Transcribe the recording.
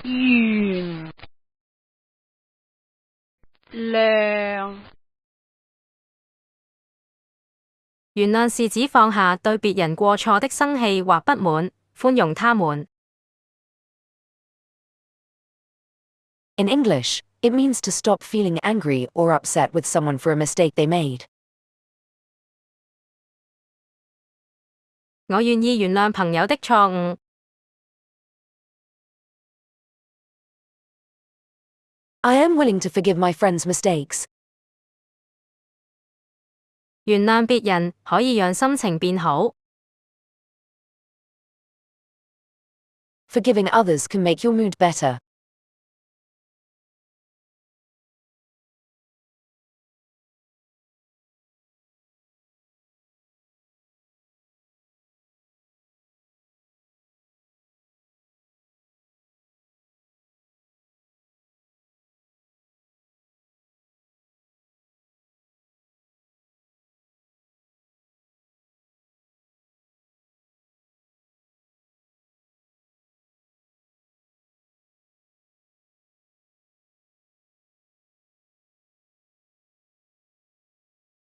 原諒原諒是指放下對別人過錯的生氣或不滿，寬容他們。In English, it means to stop feeling angry or upset with someone for a mistake they made. 我願意原諒朋友的錯誤。I am willing to forgive my friend's mistakes. 原諒別人可以讓心情變好。Forgiving others can make your mood better.